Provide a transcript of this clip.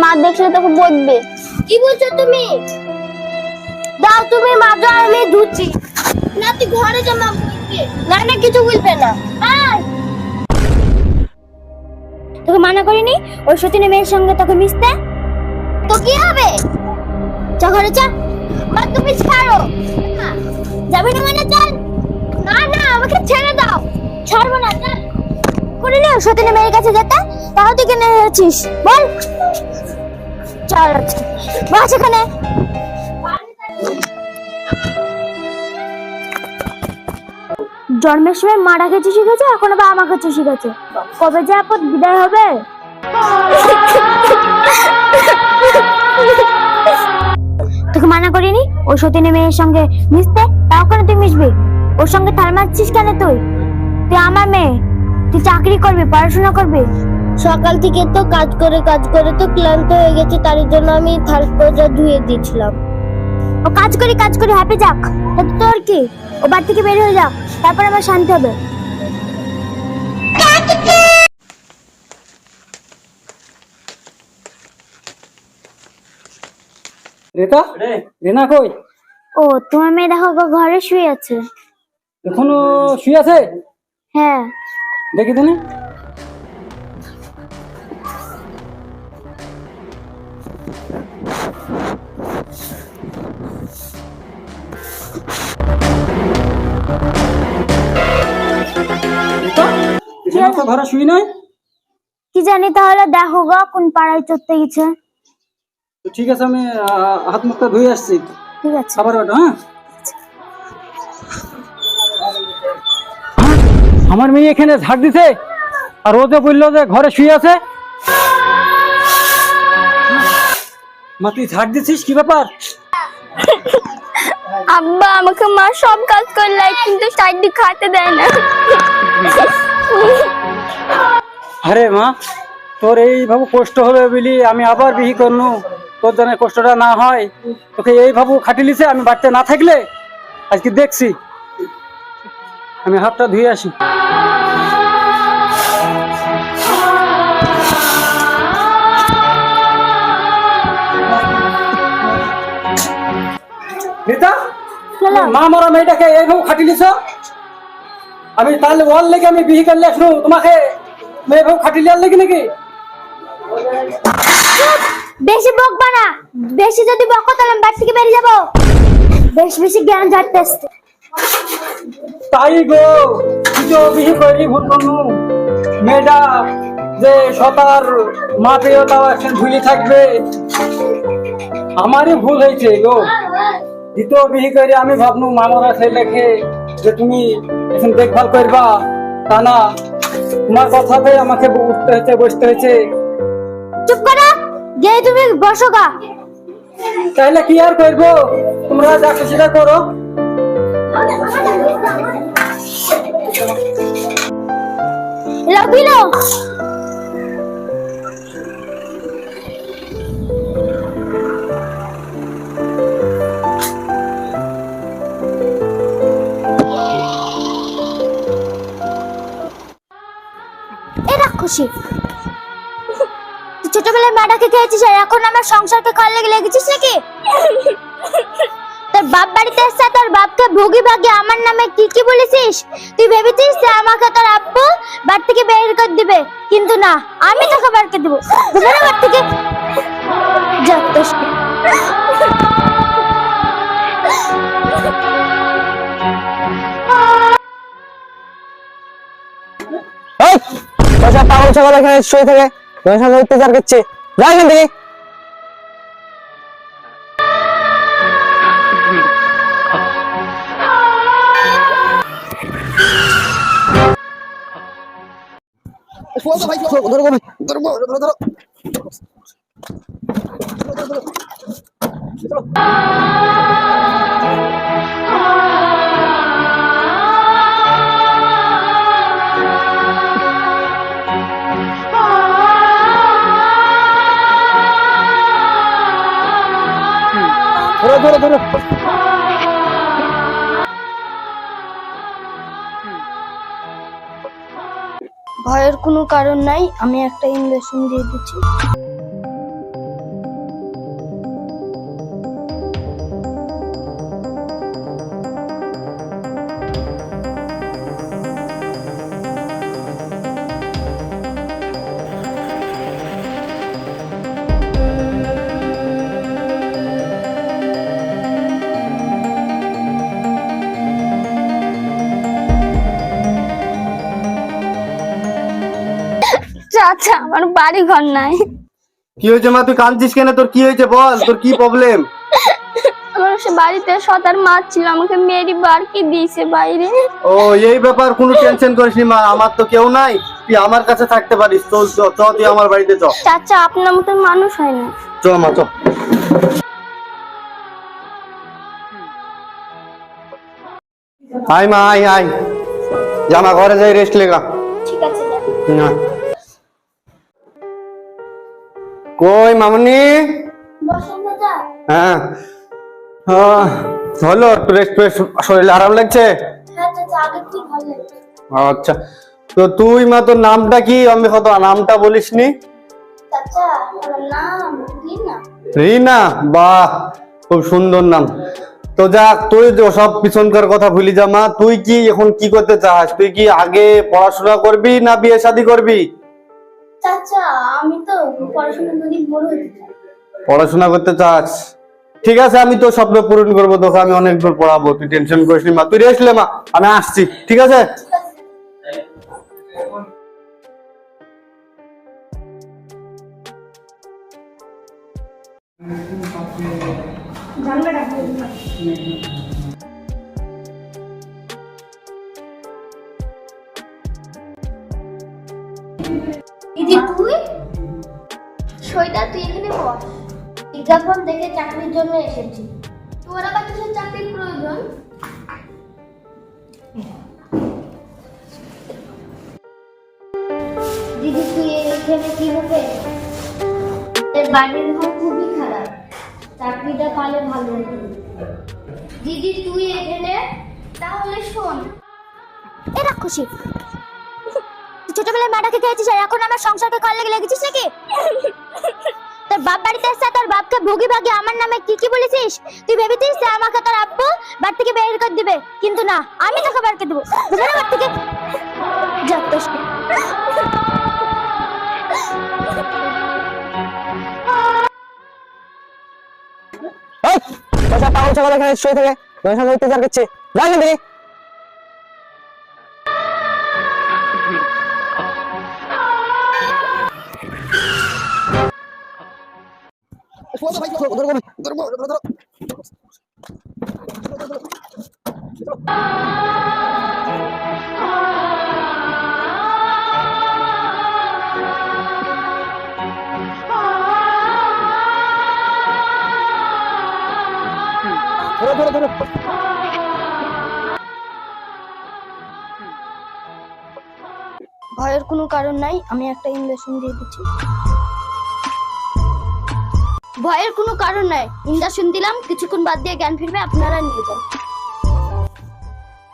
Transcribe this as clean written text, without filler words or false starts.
মা দেখলে তোকে বলবে। কি বলছো তুমি? দাও তুমি মাজো, আমি ধুচ্ছি। না তুই ঘরে যা, মা বলবে। না না কিছু বলবে না। তোকে মানা করিনি ওই সতীনের মেয়ের সঙ্গে তোকে মিশতে? তো কি হবে? চল ঘরে চল। মা তুমি ছাড়ো। যাবে না মানে চল। না না আমাকে ছেড়ে দাও। ছাড়বো না, চল। করে নে সতীনের মেয়ের কাছে যেতে, তাও তুই কেন আছিস বল। চল বস এখানে। জন্মের সময় মারা খেতে শিখেছে, এখন আবার আমা খেতে শিখেছে। কবে যে আপদ বিদায় হবে। তোকে মানা করিনি ওই সতীনের মেয়ের সঙ্গে মিশতে, তাও কেন তুই মিশবি? ওর সঙ্গে থাল মারছিস কেন? তুই তুই আমার মেয়ে, তুই চাকরি করবি, পড়াশোনা করবি। সকাল থেকে তো কাজ করে তো ক্লান্ত হয়ে গেছে, তার জন্য আমি থাল পর্যা ধুয়ে দিয়েছিলাম। ও কাজ করি হ্যাপি যাক, তোর কি? ও বাড়ি থেকে বের হয়ে যাক, তারপর আমার শান্তি হবে। রেতা, রেনা কই? ও তোমার মেয়ে দেখো ঘরে শুয়ে আছে। এখনো শুয়ে আছে? হ্যাঁ দেখি তো নি। ঘরে শুই নাই? কি জানি, তাহলে দেখো গা কোন পাড়ায় চড়তে গেছে। তো ঠিক আছে, আমি হাত মুখটা ধুয়ে আসছি। ঠিক আছে খাবার ওটা। হ্যাঁ, আমার মেয়ে এখানে ঝাড় দিছে আর ও যে বললো যে ঘরে শুয়ে আছে। মা তুই ঝাড় দিছিস, কি ব্যাপার? আব্বা আমাকে মা সব কাজ করলে কিন্তু সাইডে খাতে দেয় না। আরে মা, তোর এইভাবে কষ্ট হবে বলি আমি আবার বিহি করনু, তোর জন্য কষ্টটা না হয়। তোকে এইভাবে খাটিলিছে, আমি বাড়িতে না থাকলে আজকে দেখছি। আমি হাতটা ধুয়ে আসি। রিতা, মা মরা মেয়েটাকে এইভাবে খাটিলিছ, আমি তাহলে ওর লেগে আমি বিহি করলে শুরু তোমাকে এইভাবে খাটিলি আর লেগে নাকি? বেশি বকবা না, বেশি যদি বকো তাহলে বাড়ি থেকে বেরিয়ে যাবো। বেশি জ্ঞান ঝাড়তেছ। তাই গো, তুই তো বিহি করি ভুল করনু। মেয়েটা যে সতার মা পেয়েও তাও এখন ঝুলি থাকবে, আমারই ভুল হয়েছে গো। দ্বিতীয় বিহি করে আমি ভাবনু মামারা ছেলেকে যে তুমি এখন দেখভাল করবা, তা না, তোমার কথাতে আমাকে উঠতে হয়েছে, বসতে হয়েছে। চুপ করো, গিয়ে তুমি বসো গা। তাহলে কি আর করবো, তোমরা যা খুশিটা করো। লবিলো এরা খুশি। ছোটবেলায় মাটাকে খেয়েছিস আর এখন আমার সংসারকে খাওয়ার লেগে লেগেছিস নাকি? তোর বাপ বাড়িতে এসে তোর বাপকে ভোগী ভাগে আমার নামে কি কি বলেছিস? তুই ভেবেছিস যে আমাকে তোর আব্বু বাড়ি থেকে বের করে দিবে, কিন্তু না, আমি তোকে বের করে দেবো। বুঝলি বাড়ি থেকে যত পাগল ছাগল এখানে শুয়ে থাকে, অত্যাচার করছে। যা এখান থেকে। ধরো ধরো। ভয়ের কোনো কারণ নাই, আমি একটা ইঞ্জেকশন দিয়ে দিচ্ছি। চাচা আমার বাড়ি ঘর নাই। কি হয়েছে মা, তুই কাঁদছিস কেন? তোর কি হয়েছে বল, তোর কি প্রবলেম? আমার সে বাড়িতে সতার মাছ ছিল, আমাকে মেরি বারকি দিয়েছে বাইরে। ও এই ব্যাপার, কোনো টেনশন করিস নি মা, আমার তো কেউ নাই, তুই আমার কাছে থাকতে পারিস। চল চ চ, তুই আমার বাড়িতে চ। চাচা আপনার মতন মানুষ হয় না। চ মা চ। আয় মা আয় আয়, জামা ঘরে যাই রেস্ট লেগা। ঠিক আছে না কই মামনি? বসেন চাচা। হ্যাঁ হলো, একটু রেস্ট ফেস্ট, শরীরে আরাম লাগছে? হ্যাঁ চাচা, আগে কি ভালো লাগছে। আচ্ছা, তো তুই মা তোর নামটা কি? আমি কত নামটা বলিসনি। চাচা আমার নাম রিনা। রিনা, বাহ খুব সুন্দর নাম। তো যাক, তুই সব পিছনকার কথা ভুলি যা মা। তুই কি এখন কি করতে চাস? তুই কি আগে পড়াশোনা করবি না বিয়ে শাদী করবি? চাচা আমি তো পড়াশোনা করি, বড় হতে চাই। পড়াশোনা করতে চাস? ঠিক আছে, আমি তো স্বপ্ন পূরণ করবো, তোকে আমি অনেক দূর পড়াবো, তুই টেনশন করিস নি মা। তুই রেস্ট লে মা, আমি আসছি, ঠিক আছে? দিদি তুই সৈদা, তুই এখানে বস। বিজ্ঞাপন দেখে চাকরির জন্য এসেছি। তোর আবার কিসের চাকরির প্রয়োজন? দিদি তুই এখানে কি হবে? এর বাড়ির ঘর খুবই খারাপ, চাকরিটা পালে ভালো হতো। দিদি তুই এখানে, তাহলে শোন। এরা খুশি ছোটবেলায় মাটাকে খেয়েছিস আর এখন আমার সংসারকে কল লেগে লেগেছিস নাকি? তোর বাপ বাড়িতে এসে তোর বাপকে ভোগী ভাগে আমার নামে কি কি বলেছিস? তুই ভেবেছিস যে আমাকে তোর আব্বু বাড়ি থেকে বের করে দিবে, কিন্তু না, আমি তোকে বের করে দেবো বাড়ি থেকে। যাক তো পাগল ছাগল এখানে শুয়ে থাকে, তোমার সামনে অত্যাচার করছে, যাই না দেখি। ভয়ের কোনো কারণ নাই, আমি একটা ইঞ্জেকশন দিয়ে দিচ্ছি। ভয়ের কোনো কারণ নাই, ইঞ্জেকশন দিলাম, কিছুক্ষণ বাদ দিয়ে জ্ঞান ফিরবে, আপনারা নিয়ে যান।